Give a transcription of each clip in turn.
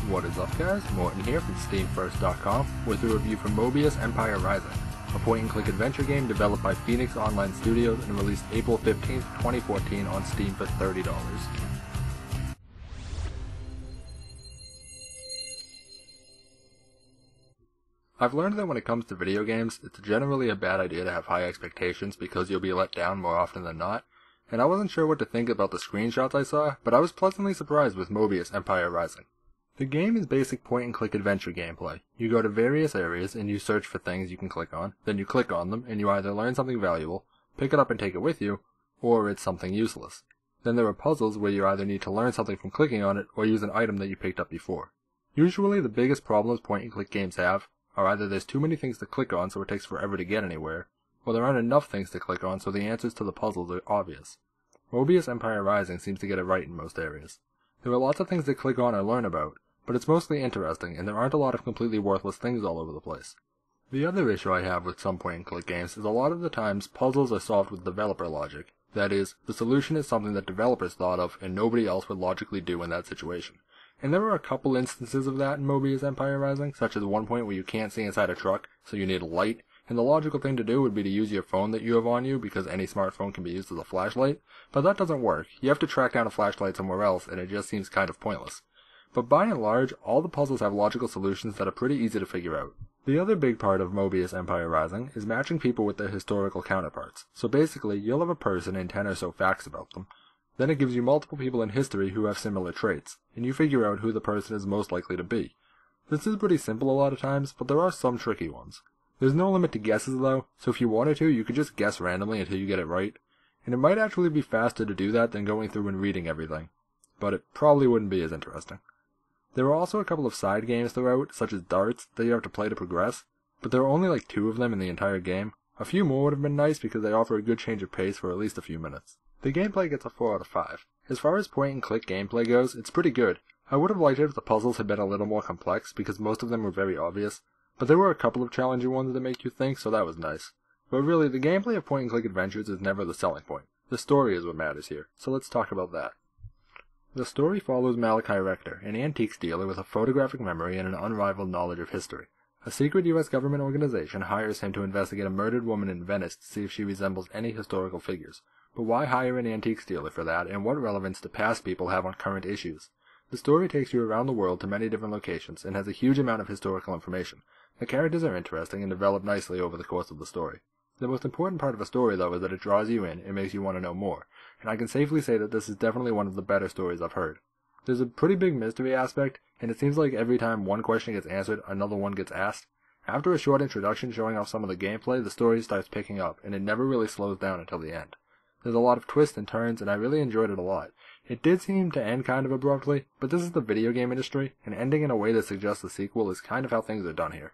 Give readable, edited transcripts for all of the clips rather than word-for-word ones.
What is up guys, Morton here from SteamFirst.com with a review for Moebius Empire Rising, a point-and-click adventure game developed by Phoenix Online Studios and released April 15th, 2014 on Steam for $30. I've learned that when it comes to video games, it's generally a bad idea to have high expectations because you'll be let down more often than not, and I wasn't sure what to think about the screenshots I saw, but I was pleasantly surprised with Moebius Empire Rising. The game is basic point-and-click adventure gameplay. You go to various areas and you search for things you can click on, then you click on them and you either learn something valuable, pick it up and take it with you, or it's something useless. Then there are puzzles where you either need to learn something from clicking on it or use an item that you picked up before. Usually the biggest problems point-and-click games have are either there's too many things to click on so it takes forever to get anywhere, or there aren't enough things to click on so the answers to the puzzles are obvious. Moebius Empire Rising seems to get it right in most areas. There are lots of things to click on or learn about, but it's mostly interesting and there aren't a lot of completely worthless things all over the place. The other issue I have with some point-and-click games is a lot of the times puzzles are solved with developer logic. That is, the solution is something that developers thought of and nobody else would logically do in that situation. And there were a couple instances of that in Moebius Empire Rising, such as one point where you can't see inside a truck, so you need a light, and the logical thing to do would be to use your phone that you have on you because any smartphone can be used as a flashlight, but that doesn't work. You have to track down a flashlight somewhere else and it just seems kind of pointless. But by and large, all the puzzles have logical solutions that are pretty easy to figure out. The other big part of Moebius Empire Rising is matching people with their historical counterparts. So basically, you'll have a person and 10 or so facts about them. Then it gives you multiple people in history who have similar traits, and you figure out who the person is most likely to be. This is pretty simple a lot of times, but there are some tricky ones. There's no limit to guesses though, so if you wanted to, you could just guess randomly until you get it right, and it might actually be faster to do that than going through and reading everything, but it probably wouldn't be as interesting. There are also a couple of side games throughout, such as darts, that you have to play to progress, but there are only like 2 of them in the entire game. A few more would have been nice because they offer a good change of pace for at least a few minutes. The gameplay gets a 4 out of 5. As far as point-and-click gameplay goes, it's pretty good. I would have liked it if the puzzles had been a little more complex because most of them were very obvious, but there were a couple of challenging ones that make you think, so that was nice. But really, the gameplay of point-and-click adventures is never the selling point. The story is what matters here, so let's talk about that. The story follows Malachi Rector, an antiques dealer with a photographic memory and an unrivaled knowledge of history. A secret U.S. government organization hires him to investigate a murdered woman in Venice to see if she resembles any historical figures. But why hire an antiques dealer for that, and what relevance do past people have on current issues? The story takes you around the world to many different locations, and has a huge amount of historical information. The characters are interesting and develop nicely over the course of the story. The most important part of a story, though, is that it draws you in and makes you want to know more, and I can safely say that this is definitely one of the better stories I've heard. There's a pretty big mystery aspect, and it seems like every time one question gets answered, another one gets asked. After a short introduction showing off some of the gameplay, the story starts picking up, and it never really slows down until the end. There's a lot of twists and turns, and I really enjoyed it a lot. It did seem to end kind of abruptly, but this is the video game industry, and ending in a way that suggests a sequel is kind of how things are done here.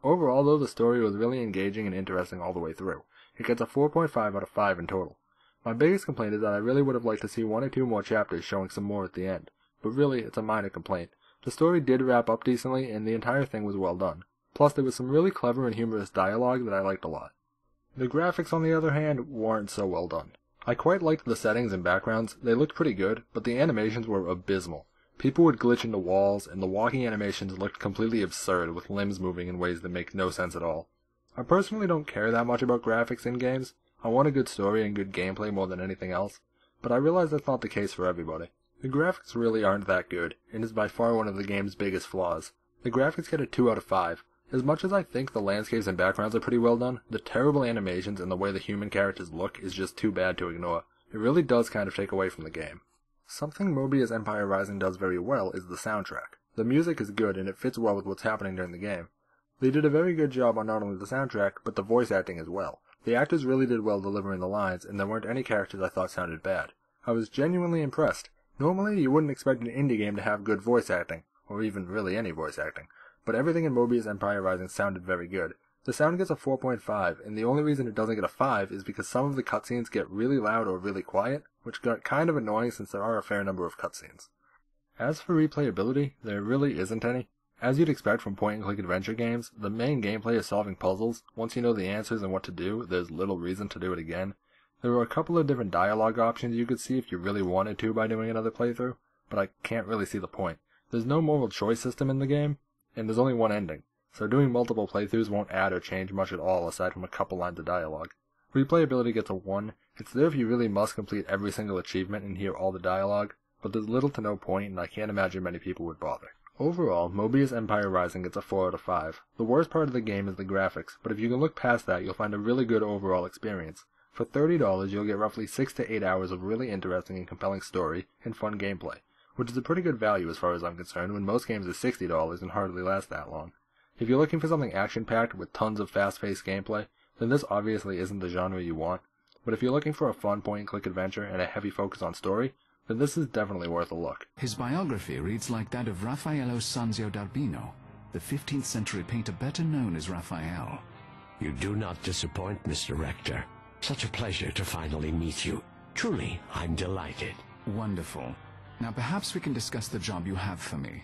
Overall, though, the story was really engaging and interesting all the way through. It gets a 4.5 out of 5 in total. My biggest complaint is that I really would have liked to see 1 or 2 more chapters showing some more at the end, but really, it's a minor complaint. The story did wrap up decently, and the entire thing was well done. Plus, there was some really clever and humorous dialogue that I liked a lot. The graphics, on the other hand, weren't so well done. I quite liked the settings and backgrounds, they looked pretty good, but the animations were abysmal. People would glitch into walls, and the walking animations looked completely absurd with limbs moving in ways that make no sense at all. I personally don't care that much about graphics in games. I want a good story and good gameplay more than anything else, but I realize that's not the case for everybody. The graphics really aren't that good, and is by far one of the game's biggest flaws. The graphics get a 2 out of 5. As much as I think the landscapes and backgrounds are pretty well done, the terrible animations and the way the human characters look is just too bad to ignore. It really does kind of take away from the game. Something Moebius Empire Rising does very well is the soundtrack. The music is good and it fits well with what's happening during the game. They did a very good job on not only the soundtrack, but the voice acting as well. The actors really did well delivering the lines, and there weren't any characters I thought sounded bad. I was genuinely impressed. Normally, you wouldn't expect an indie game to have good voice acting, or even really any voice acting. But everything in Moebius Empire Rising sounded very good. The sound gets a 4.5, and the only reason it doesn't get a 5 is because some of the cutscenes get really loud or really quiet, which got kind of annoying since there are a fair number of cutscenes. As for replayability, there really isn't any. As you'd expect from point-and-click adventure games, the main gameplay is solving puzzles. Once you know the answers and what to do, there's little reason to do it again. There were a couple of different dialogue options you could see if you really wanted to by doing another playthrough, but I can't really see the point. There's no moral choice system in the game, and there's only one ending, so doing multiple playthroughs won't add or change much at all aside from a couple lines of dialogue. Replayability gets a 1, it's there if you really must complete every single achievement and hear all the dialogue, but there's little to no point and I can't imagine many people would bother. Overall, Moebius Empire Rising gets a 4 out of 5. The worst part of the game is the graphics, but if you can look past that, you'll find a really good overall experience. For $30, you'll get roughly 6 to 8 hours of really interesting and compelling story and fun gameplay, which is a pretty good value as far as I'm concerned when most games are $60 and hardly last that long. If you're looking for something action-packed with tons of fast-paced gameplay, then this obviously isn't the genre you want, but if you're looking for a fun point-and-click adventure and a heavy focus on story, then this is definitely worth a look. His biography reads like that of Raffaello Sanzio d'Urbino, the 15th century painter better known as Raphael. You do not disappoint, Mr. Rector. Such a pleasure to finally meet you. Truly, I'm delighted. Wonderful. Now perhaps we can discuss the job you have for me.